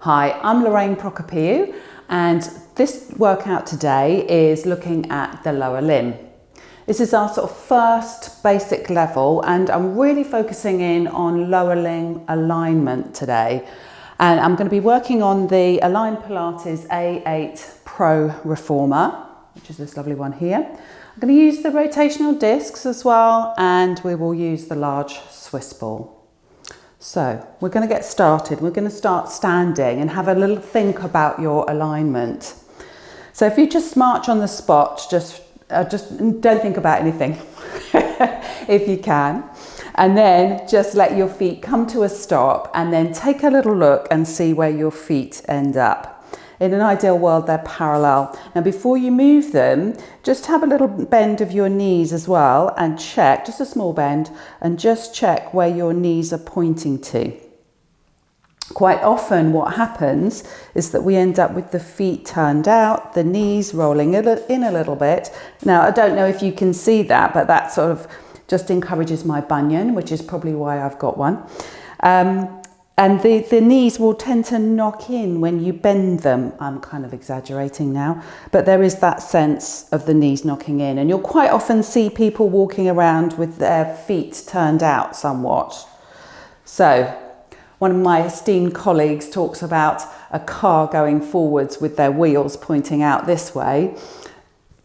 Hi, I'm Loraine Prokopiou, and this workout today is looking at the lower limb. This is our sort of first basic level, and I'm really focusing in on lower limb alignment today. And I'm going to be working on the Loraine Pilates A8 Pro Reformer, which is this lovely one here. I'm going to use the rotational discs as well, and we will use the large Swiss ball. So we're going to get started. We're going to start standing and have a little think about your alignment. So if you just march on the spot, just don't think about anything if you can. And then just let your feet come to a stop and then take a little look and see where your feet end up. In an ideal world, they're parallel. Now, before you move them, just have a little bend of your knees as well and check, just a small bend, and just check where your knees are pointing to. Quite often what happens is that we end up with the feet turned out, the knees rolling in a little bit. Now, I don't know if you can see that, but that sort of just encourages my bunion, which is probably why I've got one. And the knees will tend to knock in when you bend them. I'm kind of exaggerating now, but there is that sense of the knees knocking in. And you'll quite often see people walking around with their feet turned out somewhat. So one of my esteemed colleagues talks about a car going forwards with their wheels pointing out this way.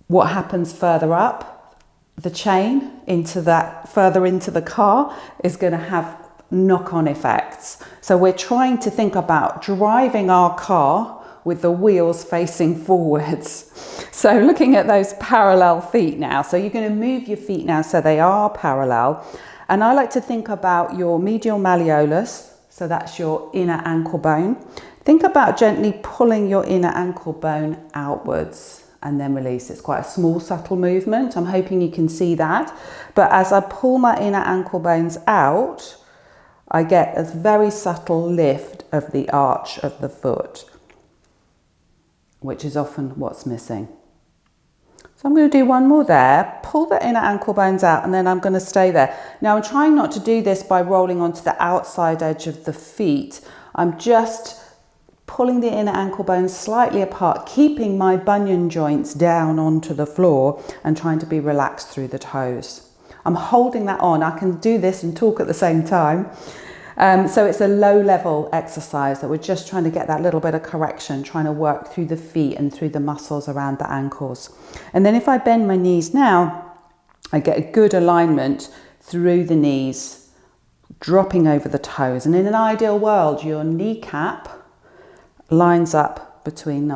What happens further up the chain further into the car is going to have knock-on effects. So we're trying to think about driving our car with the wheels facing forwards. So looking at those parallel feet now. So you're going to move your feet now so they are parallel. And I like to think about your medial malleolus. So that's your inner ankle bone. Think about gently pulling your inner ankle bone outwards and then release. It's quite a small, subtle movement. I'm hoping you can see that. But as I pull my inner ankle bones out, I get a very subtle lift of the arch of the foot, which is often what's missing. So I'm going to do one more there, pull the inner ankle bones out, and then I'm going to stay there. Now I'm trying not to do this by rolling onto the outside edge of the feet. I'm just pulling the inner ankle bones slightly apart, keeping my bunion joints down onto the floor and trying to be relaxed through the toes. I'm holding that on. I can do this and talk at the same time. So it's a low level exercise that we're just trying to get that little bit of correction, trying to work through the feet and through the muscles around the ankles. And then if I bend my knees now, I get a good alignment through the knees, dropping over the toes. And in an ideal world, your kneecap lines up between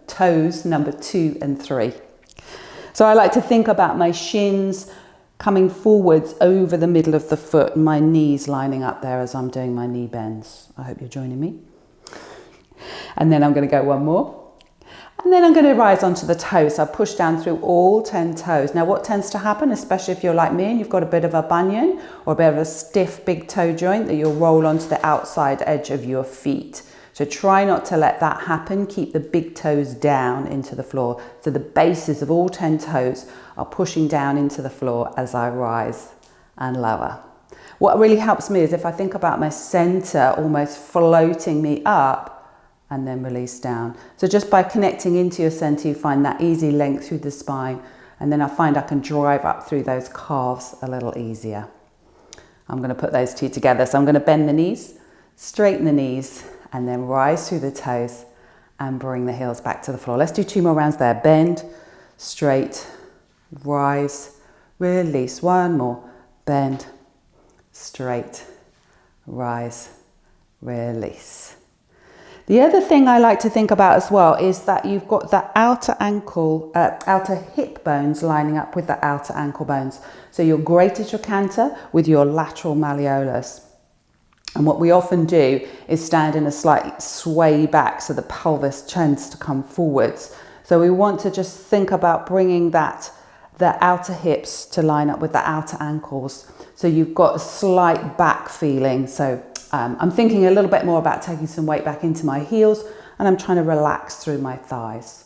toes number 2 and 3. So I like to think about my shins coming forwards over the middle of the foot and my knees lining up there as I'm doing my knee bends. I hope you're joining me. And then I'm going to go one more. And then I'm going to rise onto the toes. So I push down through all 10 toes. Now what tends to happen, especially if you're like me and you've got a bit of a bunion or a bit of a stiff big toe joint, that you'll roll onto the outside edge of your feet. So try not to let that happen. Keep the big toes down into the floor. So the bases of all 10 toes are pushing down into the floor as I rise and lower. What really helps me is if I think about my center almost floating me up and then release down. So just by connecting into your center, you find that easy length through the spine. And then I find I can drive up through those calves a little easier. I'm going to put those two together. So I'm going to bend the knees, straighten the knees, and then rise through the toes and bring the heels back to the floor. Let's do 2 more rounds there. Bend, straight, rise, release. One more. Bend, straight, rise, release. The other thing I like to think about as well is that you've got the outer hip bones lining up with the outer ankle bones. So your greater trochanter with your lateral malleolus. And what we often do is stand in a slight sway back so the pelvis tends to come forwards. So we want to just think about bringing the outer hips to line up with the outer ankles. So you've got a slight back feeling. So I'm thinking a little bit more about taking some weight back into my heels, and I'm trying to relax through my thighs.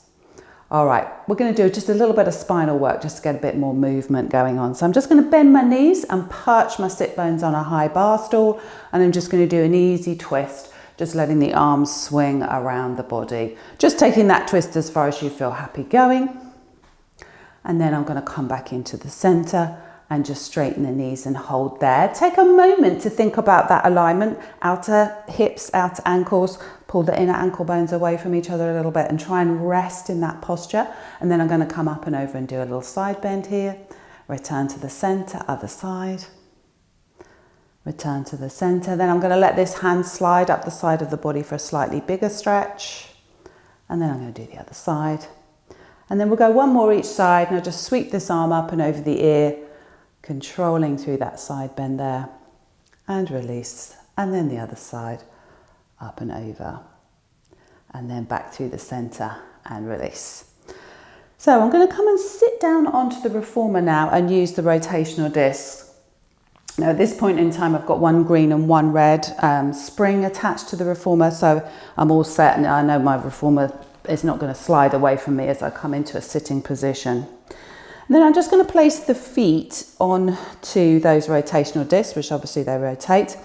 All right, we're going to do just a little bit of spinal work just to get a bit more movement going on. So I'm just going to bend my knees and perch my sit bones on a high bar stool, and I'm just going to do an easy twist just letting the arms swing around the body. Just taking that twist as far as you feel happy going. And then I'm going to come back into the center and just straighten the knees and hold there. Take a moment to think about that alignment, outer hips, outer ankles, pull the inner ankle bones away from each other a little bit and try and rest in that posture. And then I'm going to come up and over and do a little side bend here. Return to the center, other side. Return to the center. Then I'm going to let this hand slide up the side of the body for a slightly bigger stretch. And then I'm going to do the other side. And then we'll go one more each side. Now just sweep this arm up and over the ear, controlling through that side bend there. And release. And then the other side, up and over. And then back through the center and release. So I'm going to come and sit down onto the reformer now and use the rotational discs. Now at this point in time I've got one green and one red spring attached to the reformer, so I'm all set, and I know my reformer is not going to slide away from me as I come into a sitting position. And then I'm just going to place the feet onto those rotational discs, which obviously they rotate,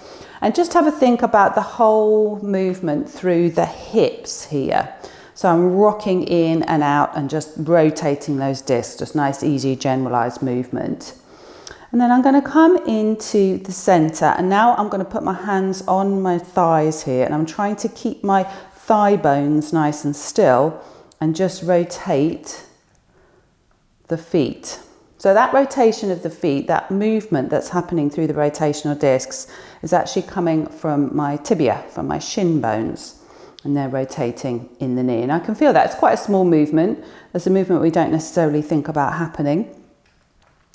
and just have a think about the whole movement through the hips here. So I'm rocking in and out and just rotating those discs, just nice, easy, generalized movement. And then I'm going to come into the center, and now I'm going to put my hands on my thighs here, and I'm trying to keep my thigh bones nice and still and just rotate the feet. So that rotation of the feet, that movement that's happening through the rotational discs is actually coming from my tibia, from my shin bones. And they're rotating in the knee. And I can feel that. It's quite a small movement. It's a movement we don't necessarily think about happening.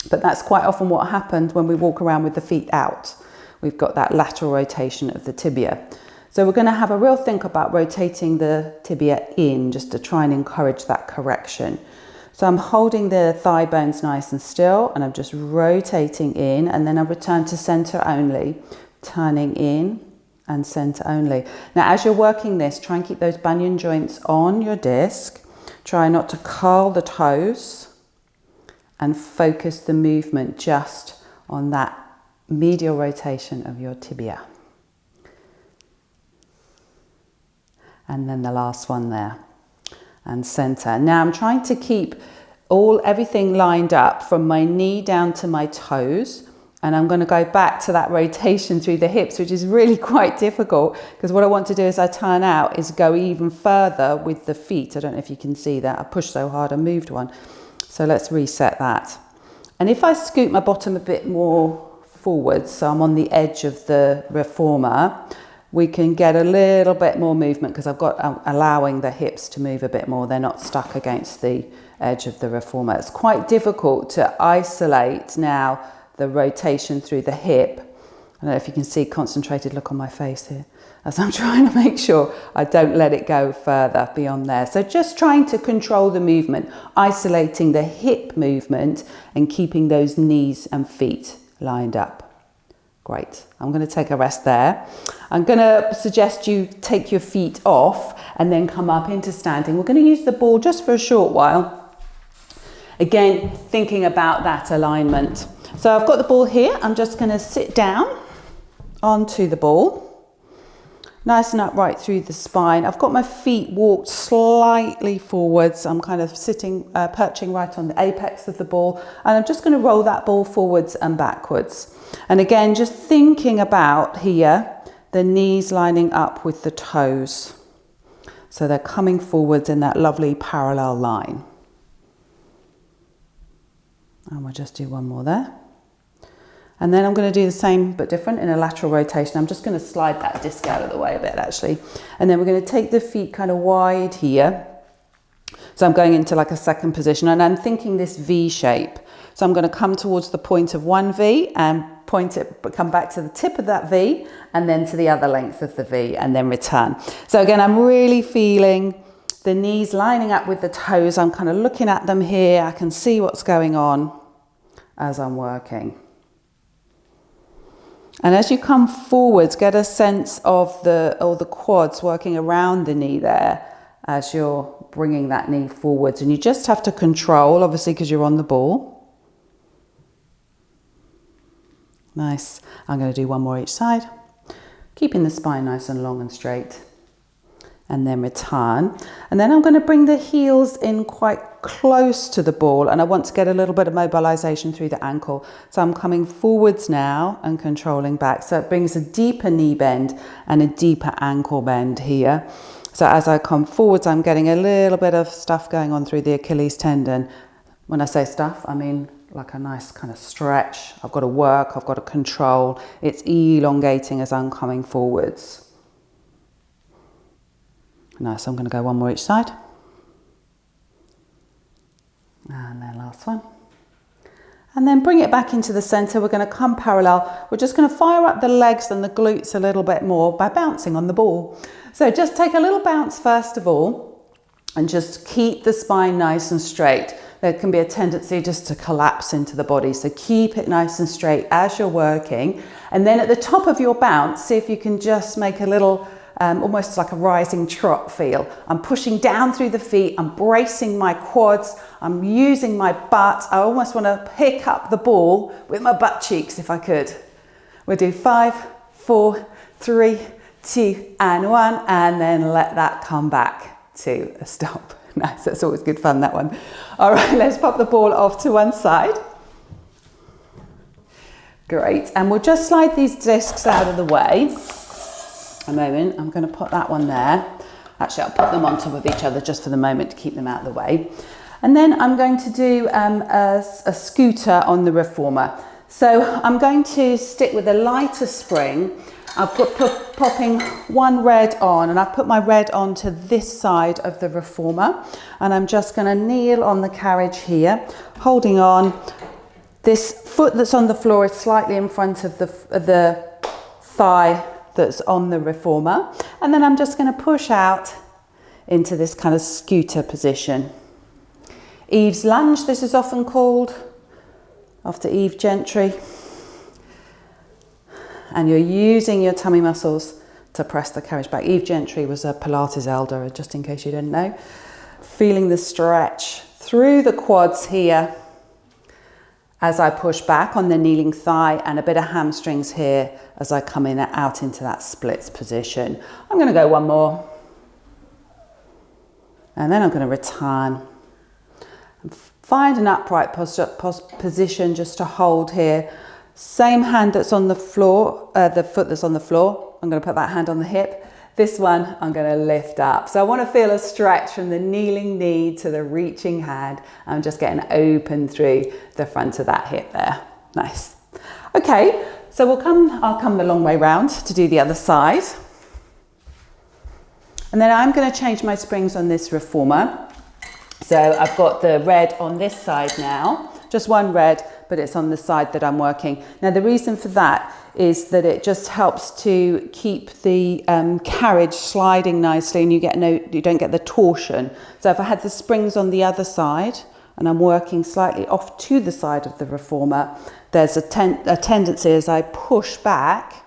But that's quite often what happens when we walk around with the feet out. We've got that lateral rotation of the tibia. So we're going to have a real think about rotating the tibia in, just to try and encourage that correction. So I'm holding the thigh bones nice and still, and I'm just rotating in, and then I return to center only, turning in and center only. Now as you're working this, try and keep those bunion joints on your disc. Try not to curl the toes, and focus the movement just on that medial rotation of your tibia. And then the last one there, and center. Now I'm trying to keep everything lined up from my knee down to my toes. And I'm going to go back to that rotation through the hips, which is really quite difficult, because what I want to do as I turn out is go even further with the feet. I don't know if you can see that. I pushed so hard I moved one. So let's reset that. And if I scoot my bottom a bit more forwards, so I'm on the edge of the reformer, we can get a little bit more movement, because I'm allowing the hips to move a bit more. They're not stuck against the edge of the reformer. It's quite difficult to isolate now the rotation through the hip. I don't know if you can see concentrated look on my face here as I'm trying to make sure I don't let it go further beyond there. So just trying to control the movement, isolating the hip movement and keeping those knees and feet lined up. Great. I'm going to take a rest there. I'm going to suggest you take your feet off and then come up into standing. We're going to use the ball just for a short while. Again, thinking about that alignment. So I've got the ball here. I'm just going to sit down onto the ball, nice and upright through the spine. I've got my feet walked slightly forwards. I'm kind of sitting, perching right on the apex of the ball, and I'm just going to roll that ball forwards and backwards. And again, just thinking about here, the knees lining up with the toes. So they're coming forwards in that lovely parallel line. And we'll just do one more there. And then I'm going to do the same but different in a lateral rotation. I'm just going to slide that disc out of the way a bit actually. And then we're going to take the feet kind of wide here. So I'm going into like a second position, and I'm thinking this V shape. So I'm going to come towards the point of one V and come back to the tip of that V, and then to the other length of the V, and then return. So again, I'm really feeling the knees lining up with the toes. I'm kind of looking at them here. I can see what's going on as I'm working. And as you come forwards, get a sense of all the quads working around the knee there as you're bringing that knee forwards. And you just have to control, obviously, because you're on the ball. Nice. I'm going to do one more each side. keeping the spine nice and long and straight. And then return. And then I'm going to bring the heels in quite close to the ball, and I want to get a little bit of mobilization through the ankle. So I'm coming forwards now and controlling back. So it brings a deeper knee bend and a deeper ankle bend here. So as I come forwards, I'm getting a little bit of stuff going on through the Achilles tendon. When I say stuff, I mean like a nice kind of stretch. I've got to work, I've got to control. It's elongating as I'm coming forwards. Nice, I'm going to go one more each side. And then last one. And then bring it back into the center. We're going to come parallel. We're just going to fire up the legs and the glutes a little bit more by bouncing on the ball. So just take a little bounce first of all, and just keep the spine nice and straight. There can be a tendency just to collapse into the body. So keep it nice and straight as you're working. And then at the top of your bounce, see if you can just make a little almost like a rising trot feel. I'm pushing down through the feet, I'm bracing my quads, I'm using my butt. I almost want to pick up the ball with my butt cheeks if I could. We'll do 5, 4, 3, 2, and 1, and then let that come back to a stop. Nice, that's always good fun, that one. All right, let's pop the ball off to one side. Great, and we'll just slide these discs out of the way. A moment, I'm going to put that one there. Actually, I'll put them on top of each other just for the moment to keep them out of the way. And then I'm going to do a scooter on the reformer. So I'm going to stick with a lighter spring. I'll popping one red on, and I've put my red on to this side of the reformer. And I'm just going to kneel on the carriage here, holding on. This foot that's on the floor is slightly in front of the thigh that's on the reformer, and then I'm just going to push out into this kind of scooter position. Eve's lunge, this is often called, after Eve Gentry. And you're using your tummy muscles to press the carriage back. Eve Gentry was a Pilates elder, just in case you didn't know. Feeling the stretch through the quads here as I push back on the kneeling thigh, and a bit of hamstrings here as I come in and out into that splits position. I'm going to go one more. And then I'm going to return. Find an upright position just to hold here. Same hand that's on the floor, the foot that's on the floor. I'm going to put that hand on the hip. This one I'm going to lift up. So I want to feel a stretch from the kneeling knee to the reaching hand. I'm just getting open through the front of that hip there. Nice. Okay, so I'll come the long way round to do the other side. And then I'm going to change my springs on this reformer. So I've got the red on this side now, just one red, but it's on the side that I'm working. Now the reason for that is that it just helps to keep the carriage sliding nicely, and you don't get the torsion. So if I had the springs on the other side and I'm working slightly off to the side of the reformer, there's a tendency as I push back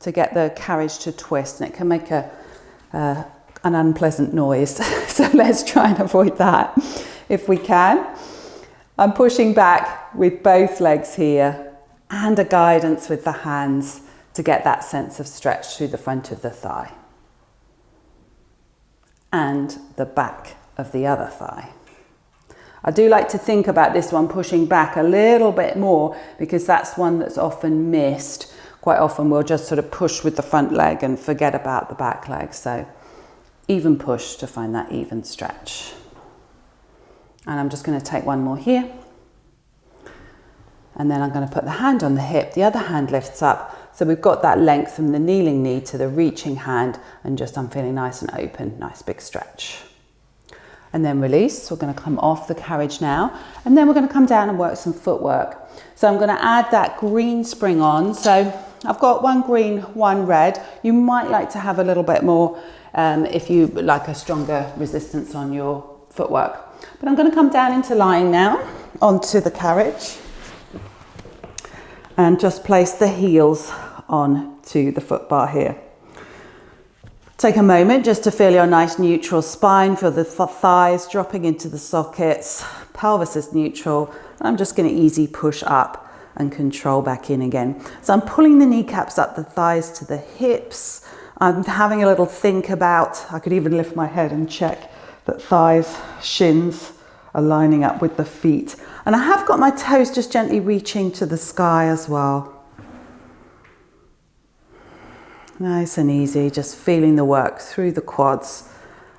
to get the carriage to twist, and it can make an unpleasant noise. So let's try and avoid that if we can. I'm pushing back with both legs here, and a guidance with the hands to get that sense of stretch through the front of the thigh and the back of the other thigh. I do like to think about this one pushing back a little bit more, because that's one that's often missed. Quite often we'll just sort of push with the front leg and forget about the back leg. So even push to find that even stretch. And I'm just going to take one more here. And then I'm going to put the hand on the hip, the other hand lifts up. So we've got that length from the kneeling knee to the reaching hand, and just I'm feeling nice and open, nice big stretch. And then release. We're going to come off the carriage now, and then we're going to come down and work some footwork. So I'm going to add that green spring on. So I've got one green, one red. You might like to have a little bit more if you like a stronger resistance on your footwork. But I'm going to come down into lying now onto the carriage, and just place the heels onto the foot bar here. Take a moment just to feel your nice neutral spine, feel the thighs dropping into the sockets, pelvis is neutral. I'm just going to easy push up and control back in again. So I'm pulling the kneecaps up the thighs to the hips. I'm having a little think about, I could even lift my head and check that thighs, shins are lining up with the feet. And I have got my toes just gently reaching to the sky as well. Nice and easy, just feeling the work through the quads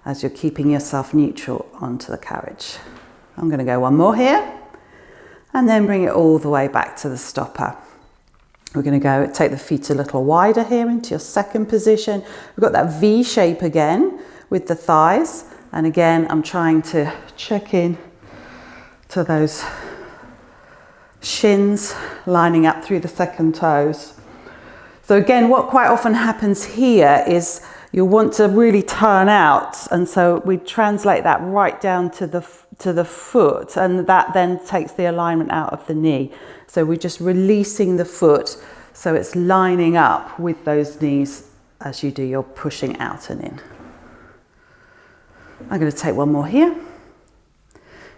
as you're keeping yourself neutral onto the carriage. I'm going to go one more here and then bring it all the way back to the stopper. We're going to take the feet a little wider here into your second position. We've got that V shape again with the thighs. And again, I'm trying to check in to those shins lining up through the second toes. So again, what quite often happens here is you'll want to really turn out. And so we translate that right down to the foot, and that then takes the alignment out of the knee. So we're just releasing the foot so it's lining up with those knees as you do your pushing out and in. I'm going to take one more here,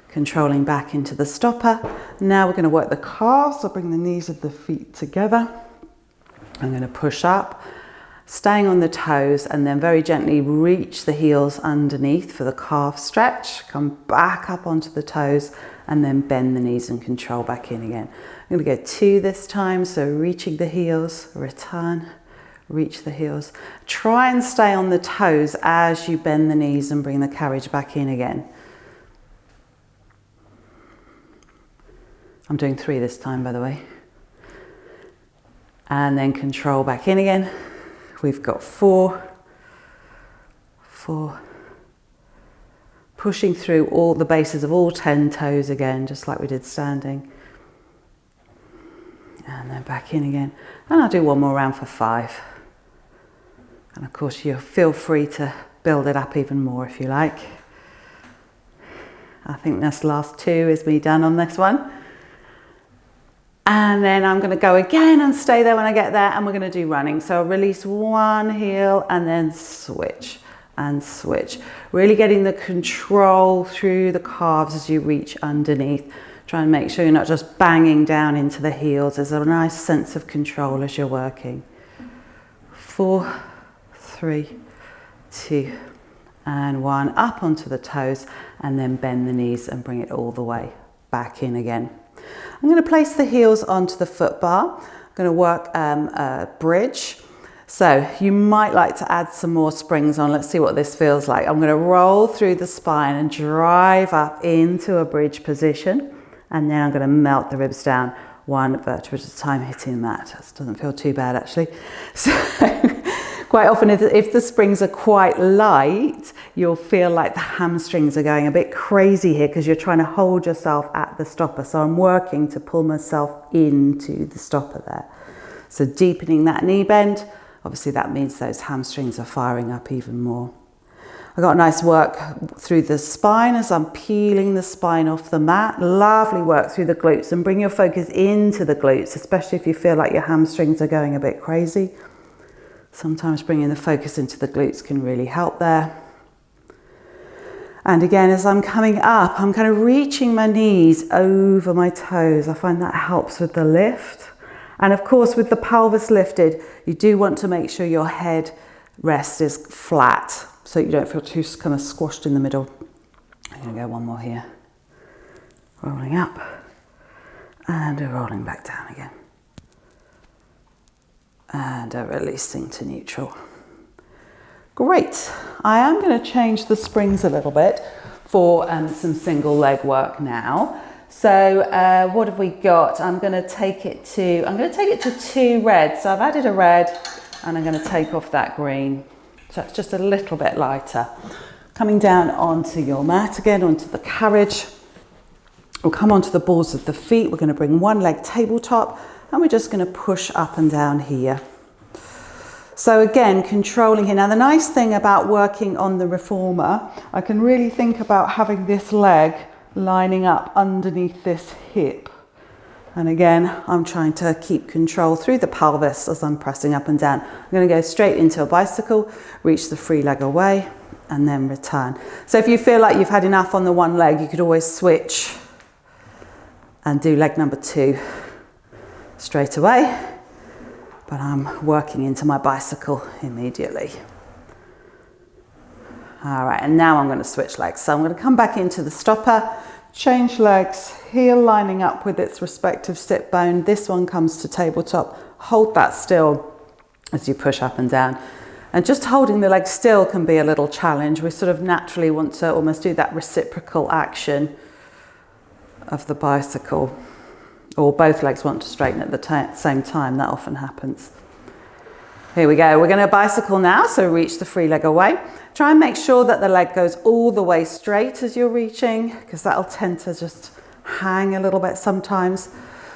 controlling back into the stopper. Now we're going to work the calves, so bring the knees of the feet together. I'm going to push up, staying on the toes, and then very gently reach the heels underneath for the calf stretch. Come back up onto the toes and then bend the knees and control back in again. I'm going to go 2 this time, so reaching the heels, return, reach the heels. Try and stay on the toes as you bend the knees and bring the carriage back in again. I'm doing 3 this time, by the way. And then control back in again. We've got 4, pushing through all the bases of all 10 toes again, just like we did standing. And then back in again. And I'll do one more round for 5. And of course, you feel free to build it up even more if you like. I think this last 2 is me done on this one. And then I'm going to go again and stay there when I get there, and we're going to do running. So release one heel and then switch and switch. Really getting the control through the calves as you reach underneath. Try and make sure you're not just banging down into the heels. There's a nice sense of control as you're working. 4, 3, 2, and 1. Up onto the toes and then bend the knees and bring it all the way back in again. I'm going to place the heels onto the foot bar. I'm going to work a bridge. So you might like to add some more springs on. Let's see what this feels like. I'm going to roll through the spine and drive up into a bridge position. And then I'm going to melt the ribs down 1 vertebra at a time, hitting that. That doesn't feel too bad, actually. So quite often, if the springs are quite light, you'll feel like the hamstrings are going a bit crazy here because you're trying to hold yourself at the stopper. So I'm working to pull myself into the stopper there. So deepening that knee bend, obviously that means those hamstrings are firing up even more. I got nice work through the spine as I'm peeling the spine off the mat. Lovely work through the glutes, and bring your focus into the glutes, especially if you feel like your hamstrings are going a bit crazy. Sometimes bringing the focus into the glutes can really help there. And again, as I'm coming up, I'm kind of reaching my knees over my toes. I find that helps with the lift. And of course, with the pelvis lifted, you do want to make sure your head rest is flat, so you don't feel too kind of squashed in the middle. I'm going to go one more here. Rolling up and rolling back down again. And releasing to neutral. Great. I am going to change the springs a little bit for some single leg work now. So what have we got? I'm going to take it to 2 reds. So I've added a red and I'm going to take off that green. So it's just a little bit lighter. Coming down onto your mat again, onto the carriage. We'll come onto the balls of the feet. We're going to bring one leg tabletop and we're just going to push up and down here. So again, controlling here. Now the nice thing about working on the reformer, I can really think about having this leg lining up underneath this hip. And again, I'm trying to keep control through the pelvis as I'm pressing up and down. I'm going to go straight into a bicycle, reach the free leg away, and then return. So if you feel like you've had enough on the one leg, you could always switch and do leg number 2. straight away, but I'm working into my bicycle immediately. All right, and now I'm going to switch legs. So I'm going to come back into the stopper, change legs, heel lining up with its respective sit bone. This one comes to tabletop. Hold that still as you push up and down. And just holding the leg still can be a little challenge. We sort of naturally want to almost do that reciprocal action of the bicycle, or both legs want to straighten at the same time. That often happens. Here we go. We're going to bicycle now. So reach the free leg away. Try and make sure that the leg goes all the way straight as you're reaching, because that'll tend to just hang a little bit sometimes.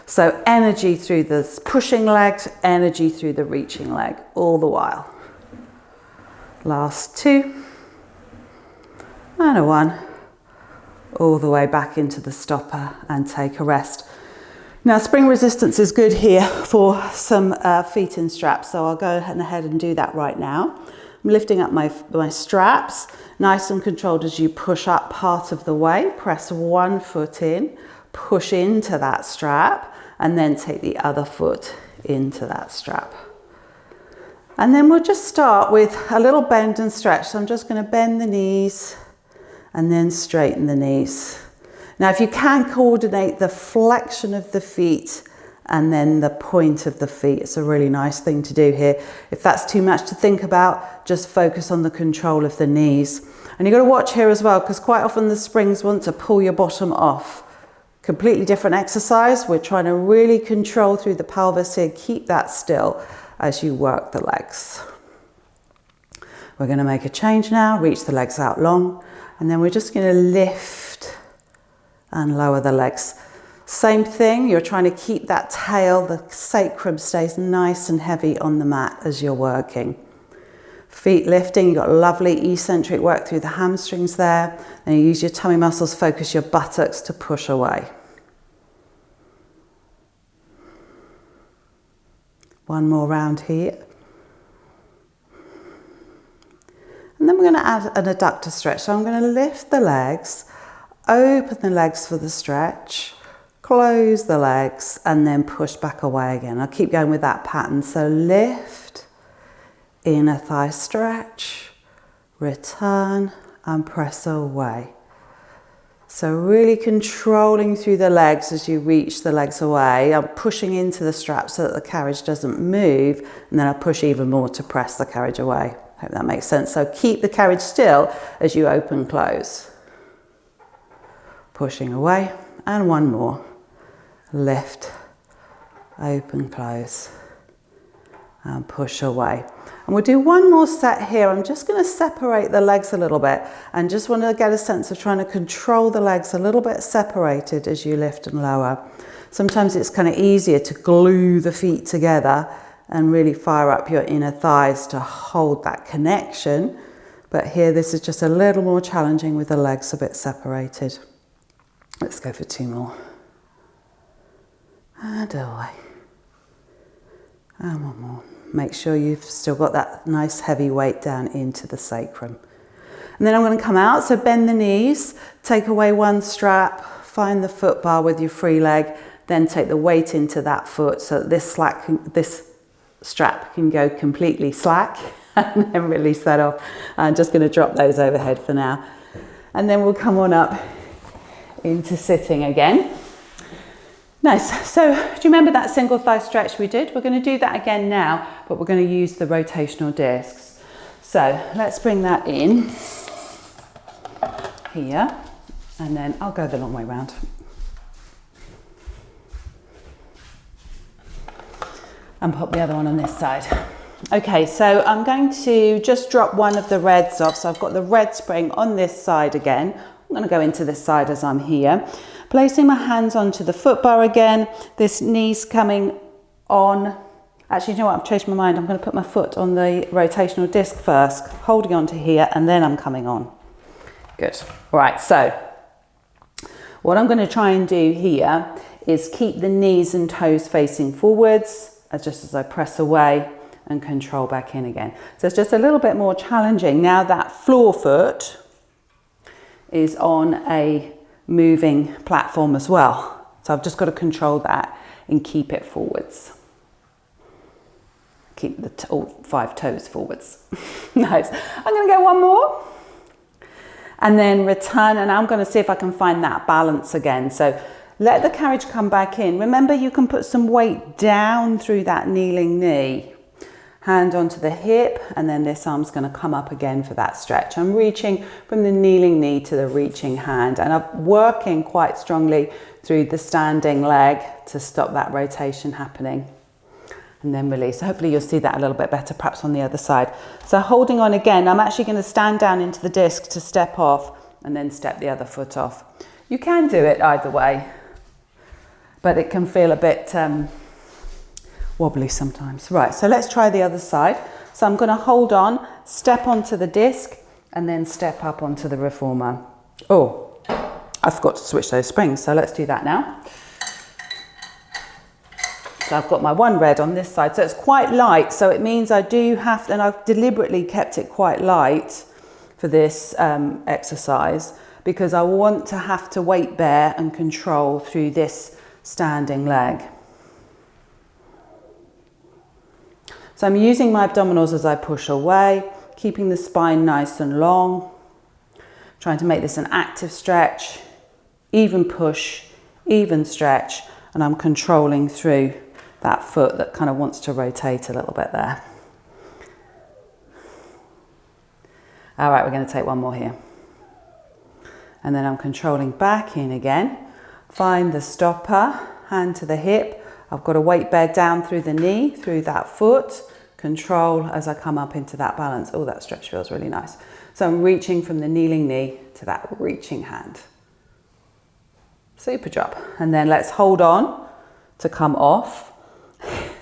So energy through the pushing leg, energy through the reaching leg, all the while. Last 2. And a 1. All the way back into the stopper and take a rest. Now, spring resistance is good here for some feet in straps, so I'll go ahead and do that right now. I'm lifting up my straps, nice and controlled as you push up part of the way. Press one foot in, push into that strap, and then take the other foot into that strap. And then we'll just start with a little bend and stretch. So I'm just going to bend the knees and then straighten the knees. Now, if you can coordinate the flexion of the feet and then the point of the feet, it's a really nice thing to do here. If that's too much to think about, just focus on the control of the knees. And you've got to watch here as well, because quite often the springs want to pull your bottom off. Completely different exercise. We're trying to really control through the pelvis here. Keep that still as you work the legs. We're going to make a change now. Reach the legs out long, and then we're just going to lift and lower the legs. Same thing, you're trying to keep that tail, the sacrum stays nice and heavy on the mat as you're working. Feet lifting, you've got lovely eccentric work through the hamstrings there. Then you use your tummy muscles, focus your buttocks to push away. One more round here. And then we're going to add an adductor stretch. So I'm going to lift the legs, open the legs for the stretch, close the legs, and then push back away again. I'll keep going with that pattern. So lift, inner thigh stretch, return, and press away. So really controlling through the legs as you reach the legs away. I'm pushing into the strap so that the carriage doesn't move, and then I'll push even more to press the carriage away. Hope that makes sense. So keep the carriage still as you open, close. Pushing away, and one more. Lift, open, close, and push away. And we'll do one more set here. I'm just going to separate the legs a little bit and just want to get a sense of trying to control the legs a little bit separated as you lift and lower. Sometimes it's kind of easier to glue the feet together and really fire up your inner thighs to hold that connection. But here, this is just a little more challenging with the legs a bit separated. Let's go for 2 more. And away. And 1 more. Make sure you've still got that nice heavy weight down into the sacrum. And then I'm going to come out, so bend the knees, take away one strap, find the foot bar with your free leg, then take the weight into that foot so that this strap can go completely slack, and then release that off. I'm just going to drop those overhead for now. And then we'll come on up into sitting again. Nice. So do you remember that single thigh stretch we did? We're going to do that again now, but we're going to use the rotational discs. So let's bring that in here, and then I'll go the long way round. And pop the other one on this side. Okay, so I'm going to just drop one of the reds off. So I've got the red spring on this side again. I'm going to go into this side as I'm here. Placing my hands onto the foot bar again. This knee's coming on. Actually, you know what? I've changed my mind. I'm going to put my foot on the rotational disc first, holding on to here, and then I'm coming on. Good. All right, so what I'm going to try and do here is keep the knees and toes facing forwards, just as I press away and control back in again. So it's just a little bit more challenging. Now that floor foot is on a moving platform as well. So I've just got to control that and keep it forwards. Keep all 5 toes forwards. Nice. I'm going to go one more. And then return, and I'm going to see if I can find that balance again. So let the carriage come back in. Remember, you can put some weight down through that kneeling knee. Hand onto the hip, and then this arm's going to come up again for that stretch. I'm reaching from the kneeling knee to the reaching hand, and I'm working quite strongly through the standing leg to stop that rotation happening. And then release. So hopefully you'll see that a little bit better, perhaps on the other side. So holding on again, I'm actually going to stand down into the disc to step off and then step the other foot off. You can do it either way, but it can feel a bit wobbly sometimes. Right, so let's try the other side. So I'm going to hold on, step onto the disc, and then step up onto the reformer. Oh, I forgot to switch those springs, so let's do that now. So I've got my one red on this side, so it's quite light, so it means I do have to, and I've deliberately kept it quite light for this exercise, because I want to have to weight bear and control through this standing leg. So I'm using my abdominals as I push away, keeping the spine nice and long, trying to make this an active stretch, even push, even stretch, and I'm controlling through that foot that kind of wants to rotate a little bit there. All right, we're going to take one more here. And then I'm controlling back in again. Find the stopper, hand to the hip. I've got a weight bear down through the knee, through that foot. Control as I come up into that balance. Oh, that stretch feels really nice. So I'm reaching from the kneeling knee to that reaching hand. Super job. And then let's hold on to come off.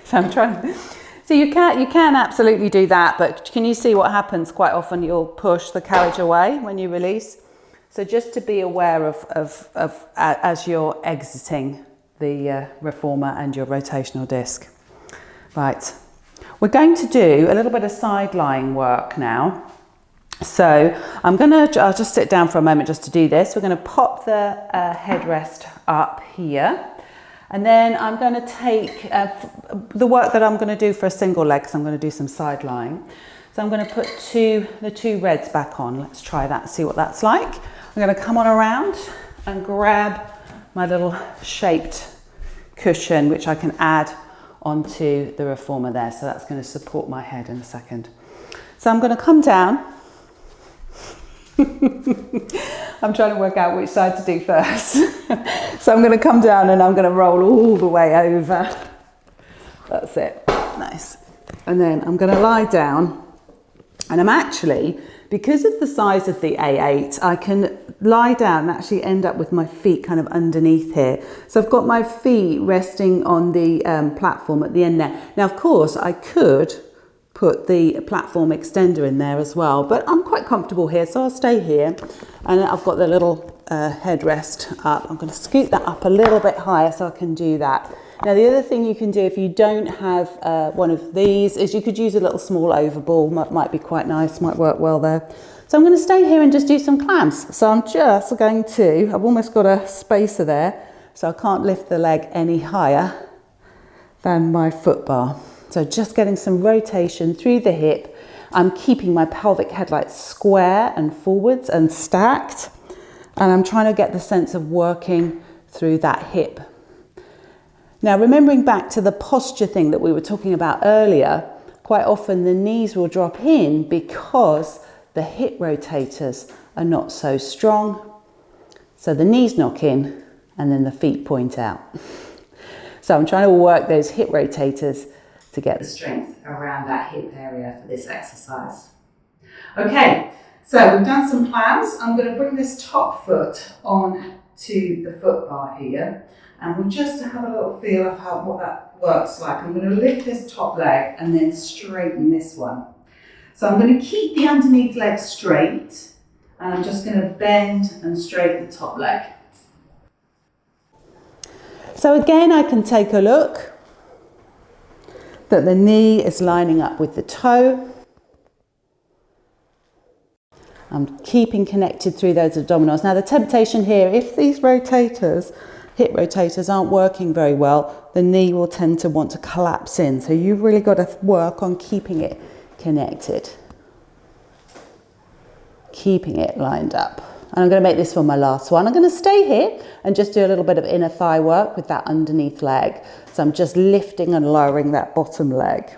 So I'm trying. So you can absolutely do that, but can you see what happens? Quite often you'll push the carriage away when you release. So just to be aware of as you're exiting the reformer and your rotational disc. Right, we're going to do a little bit of side lying work now. So I'll just sit down for a moment just to do this. We're going to pop the headrest up here. And then I'm going to take the work that I'm going to do for a single leg, so I'm going to do some side lying. So I'm going to put the two reds back on. Let's try that, see what that's like. I'm going to come on around and grab my little shaped cushion, which I can add onto the reformer there. So that's going to support my head in a second. So I'm going to come down. I'm trying to work out which side to do first. So I'm going to come down and I'm going to roll all the way over. That's it. Nice. And then I'm going to lie down, and I'm actually, because of the size of the A8, I can lie down and actually end up with my feet kind of underneath here. So I've got my feet resting on the platform at the end there. Now, of course, I could put the platform extender in there as well, but I'm quite comfortable here, so I'll stay here. And I've got the little headrest up. I'm going to scoot that up a little bit higher so I can do that. Now, the other thing you can do if you don't have one of these is you could use a little small overball. Might be quite nice, might work well there. So I'm going to stay here and just do some clams. So I'm just going to, I've almost got a spacer there, so I can't lift the leg any higher than my foot bar. So just getting some rotation through the hip. I'm keeping my pelvic headlights square and forwards and stacked. And I'm trying to get the sense of working through that hip. Now, remembering back to the posture thing that we were talking about earlier, quite often the knees will drop in because the hip rotators are not so strong. So the knees knock in and then the feet point out. So I'm trying to work those hip rotators to get the strength around that hip area for this exercise. Okay, so we've done some plans. I'm going to bring this top foot on to the foot bar here, and we'll just have a little feel of what that works like. I'm going to lift this top leg and then straighten this one. So I'm going to keep the underneath leg straight, and I'm just going to bend and straighten the top leg. So again, I can take a look that the knee is lining up with the toe. I'm keeping connected through those abdominals. Now the temptation here, if these rotators hip rotators aren't working very well, the knee will tend to want to collapse in. So you've really got to work on keeping it connected, keeping it lined up. And I'm going to make this one my last one. I'm going to stay here and just do a little bit of inner thigh work with that underneath leg. So I'm just lifting and lowering that bottom leg.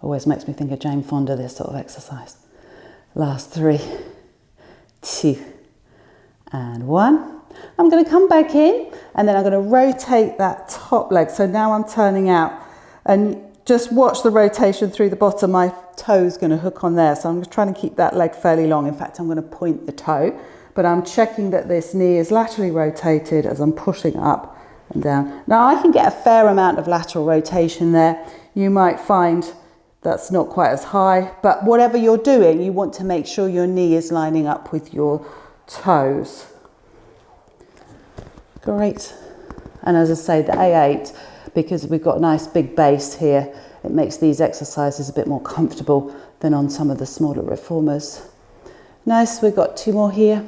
Always makes me think of Jane Fonda, this sort of exercise. Last 3, 2, and 1. I'm going to come back in and then I'm going to rotate that top leg. So now I'm turning out, and just watch the rotation through the bottom. My toe's going to hook on there. So I'm just trying to keep that leg fairly long. In fact, I'm going to point the toe, but I'm checking that this knee is laterally rotated as I'm pushing up and down. Now I can get a fair amount of lateral rotation there. You might find that's not quite as high, but whatever you're doing, you want to make sure your knee is lining up with your toes. Great. And as I say, the A8, because we've got a nice big base here, it makes these exercises a bit more comfortable than on some of the smaller reformers. Nice, we've got 2 more here.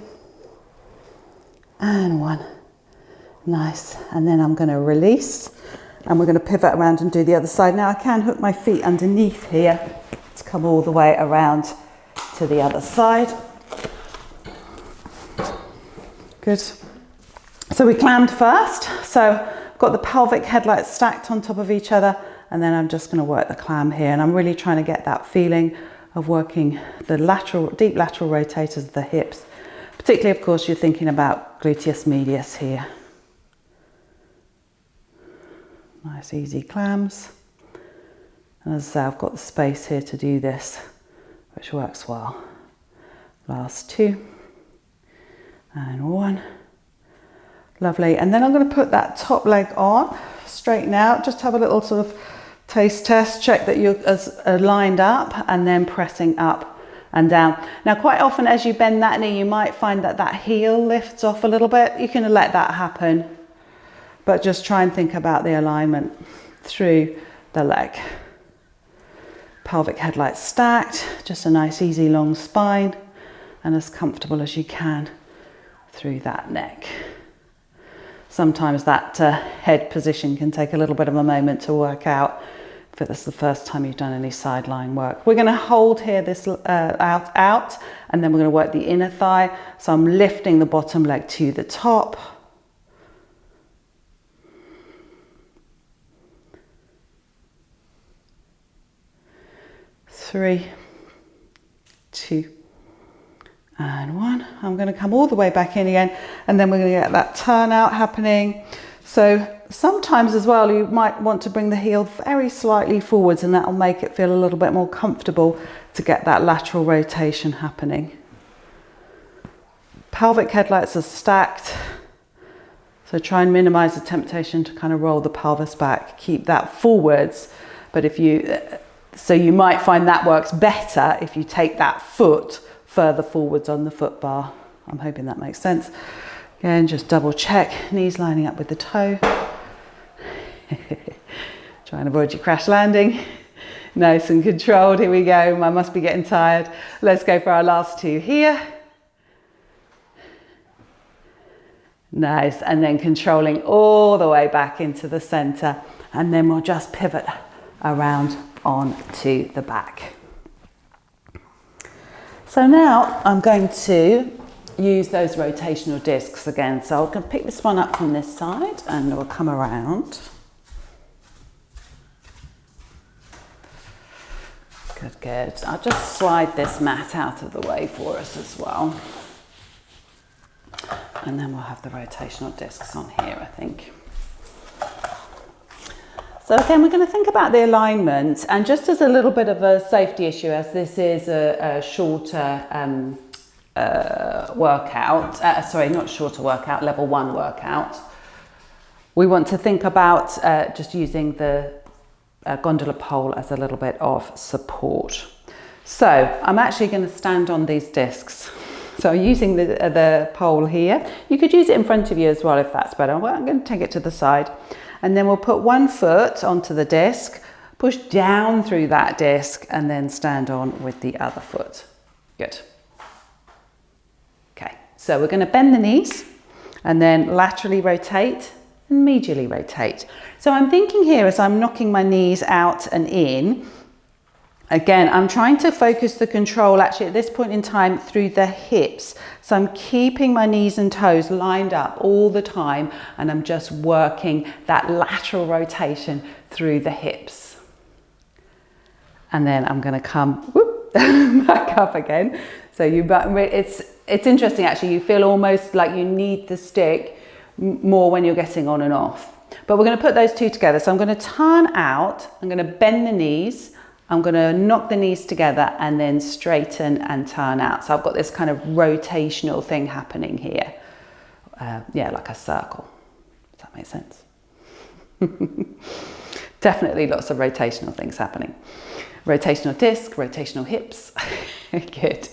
And 1. Nice. And then I'm going to release and we're going to pivot around and do the other side. Now I can hook my feet underneath here to come all the way around to the other side. Good. So we clammed first. So got the pelvic headlights stacked on top of each other, and then I'm just going to work the clam here, and I'm really trying to get that feeling of working the lateral, deep lateral rotators of the hips. Particularly, of course, you're thinking about gluteus medius here. Nice easy clams. And as I say, I've got the space here to do this, which works well. Last 2 and 1. Lovely. And then I'm going to put that top leg on, straighten out, just have a little sort of taste test, check that you're lined up, and then pressing up and down. Now, quite often as you bend that knee, you might find that that heel lifts off a little bit. You can let that happen, but just try and think about the alignment through the leg. Pelvic headlights stacked, just a nice easy long spine, and as comfortable as you can through that neck. Sometimes that head position can take a little bit of a moment to work out if it's the first time you've done any side lying work. We're going to hold here this out, and then we're going to work the inner thigh. So I'm lifting the bottom leg to the top. Three, 2, and 1. I'm going to come all the way back in again, and then we're going to get that turnout happening. So sometimes as well, you might want to bring the heel very slightly forwards, and that'll make it feel a little bit more comfortable to get that lateral rotation happening. Pelvic headlights are stacked, so try and minimize the temptation to kind of roll the pelvis back, keep that forwards. But so you might find that works better if you take that foot further forwards on the foot bar. I'm hoping that makes sense. Again, just double check, knees lining up with the toe. Try and avoid your crash landing. Nice and controlled, here we go. I must be getting tired. Let's go for our last 2 here. Nice, and then controlling all the way back into the center. And then we'll just pivot around onto the back. So now I'm going to use those rotational discs again. So I'm going to pick this one up from this side and we'll come around. Good, good. I'll just slide this mat out of the way for us as well. And then we'll have the rotational discs on here, I think. So again, we're going to think about the alignment, and just as a little bit of a safety issue, as this is a shorter workout, not shorter workout, level 1 workout, we want to think about just using the gondola pole as a little bit of support. So I'm actually going to stand on these discs. So I'm using the pole here. You could use it in front of you as well if that's better. Well, I'm going to take it to the side. And then we'll put one foot onto the disc, push down through that disc, and then stand on with the other foot. Good. Okay, So we're going to bend the knees and then laterally rotate and medially rotate. So I'm thinking here as I'm knocking my knees out and in, again, I'm trying to focus the control actually at this point in time through the hips. So I'm keeping my knees and toes lined up all the time, and I'm just working that lateral rotation through the hips. And then I'm going to come back up again. So it's interesting actually, you feel almost like you need the stick more when you're getting on and off. But we're going to put those two together. So I'm going to turn out, I'm going to bend the knees, I'm going to knock the knees together and then straighten and turn out. So I've got this kind of rotational thing happening here. Yeah, like a circle. Does that make sense? Definitely lots of rotational things happening. Rotational disc, rotational hips. Good.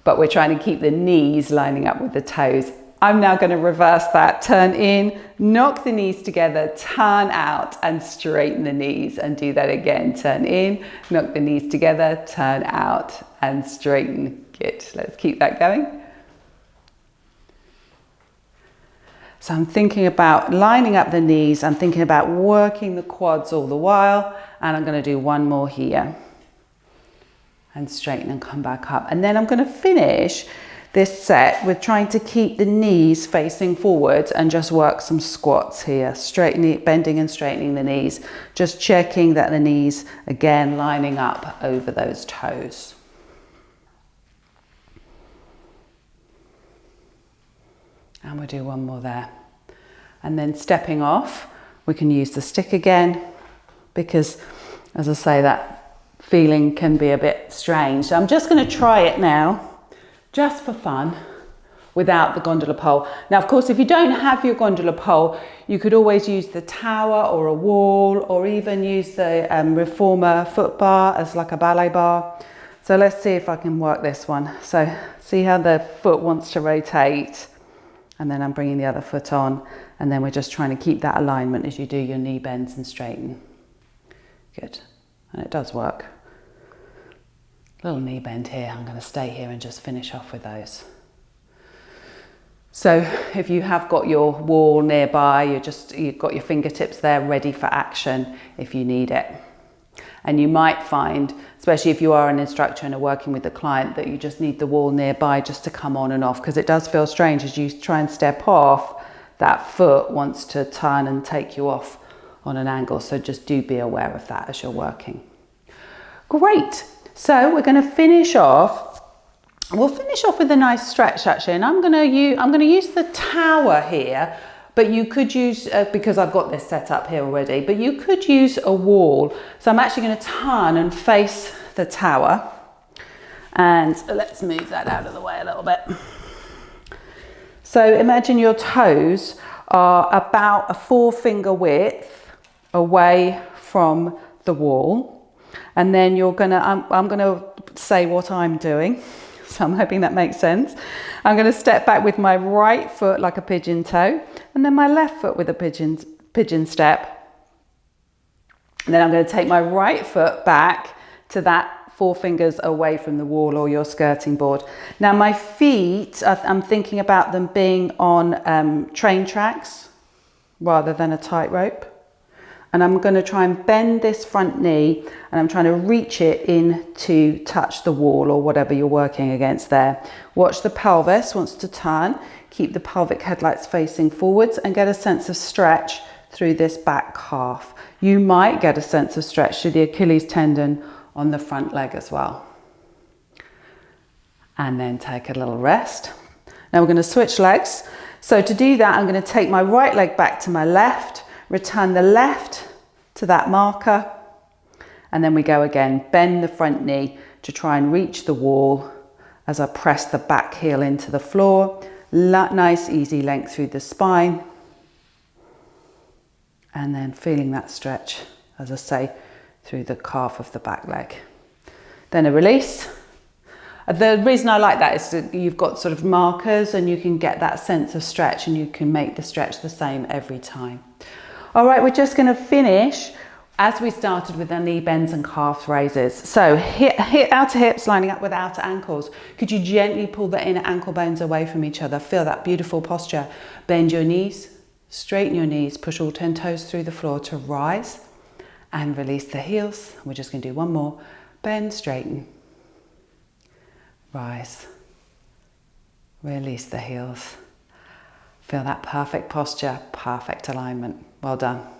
But we're trying to keep the knees lining up with the toes. I'm now going to reverse that. Turn in, knock the knees together, turn out and straighten the knees, and do that again. Turn in, knock the knees together, turn out and straighten. Good. Let's keep that going. So I'm thinking about lining up the knees. I'm thinking about working the quads all the while. And I'm going to do one more here. And straighten and come back up. And then I'm going to finish this set with trying to keep the knees facing forward and just work some squats here. Straightening, bending and straightening the knees. Just checking that the knees, again, lining up over those toes. And we'll do one more there. And then stepping off, we can use the stick again, because as I say, that feeling can be a bit strange. So I'm just going to try it now, just for fun, without the gondola pole. Now, of course, if you don't have your gondola pole, you could always use the tower or a wall, or even use the reformer foot bar as like a ballet bar. So let's see if I can work this one. So see how the foot wants to rotate, and then I'm bringing the other foot on, and then we're just trying to keep that alignment as you do your knee bends and straighten. Good, and it does work. Little knee bend here. I'm going to stay here and just finish off with those. So if you have got your wall nearby, you've got your fingertips there ready for action if you need it. And you might find, especially if you are an instructor and are working with the client, that you just need the wall nearby just to come on and off, because it does feel strange as you try and step off, that foot wants to turn and take you off on an angle. So just do be aware of that as you're working. Great. So we're going to finish off. We'll finish off with a nice stretch actually, and I'm going to use the tower here, but you could use, because I've got this set up here already, but you could use a wall. So I'm actually going to turn and face the tower, and let's move that out of the way a little bit. So imagine your toes are about a 4-finger width away from the wall, and then you're gonna, I'm gonna say what I'm doing, so I'm hoping that makes sense. I'm gonna step back with my right foot like a pigeon toe, and then my left foot with a pigeon step. And then I'm gonna take my right foot back to that 4 fingers away from the wall or your skirting board. Now my feet, I'm thinking about them being on train tracks rather than a tightrope. And I'm going to try and bend this front knee, and I'm trying to reach it in to touch the wall or whatever you're working against there. Watch the pelvis wants to turn. Keep the pelvic headlights facing forwards and get a sense of stretch through this back calf. You might get a sense of stretch through the Achilles tendon on the front leg as well. And then take a little rest. Now we're going to switch legs. So to do that, I'm going to take my right leg back to my left, return the left to that marker, and then we go again. Bend the front knee to try and reach the wall as I press the back heel into the floor. Nice easy length through the spine, and then feeling that stretch, as I say, through the calf of the back leg. Then a release. The reason I like that is that you've got sort of markers and you can get that sense of stretch, and you can make the stretch the same every time. All right, we're just going to finish as we started with our knee bends and calf raises. So hip, outer hips lining up with outer ankles. Could you gently pull the inner ankle bones away from each other? Feel that beautiful posture. Bend your knees, straighten your knees, push all 10 toes through the floor to rise and release the heels. We're just going to do one more. Bend, straighten, rise, release the heels. Feel that perfect posture, perfect alignment. Well done.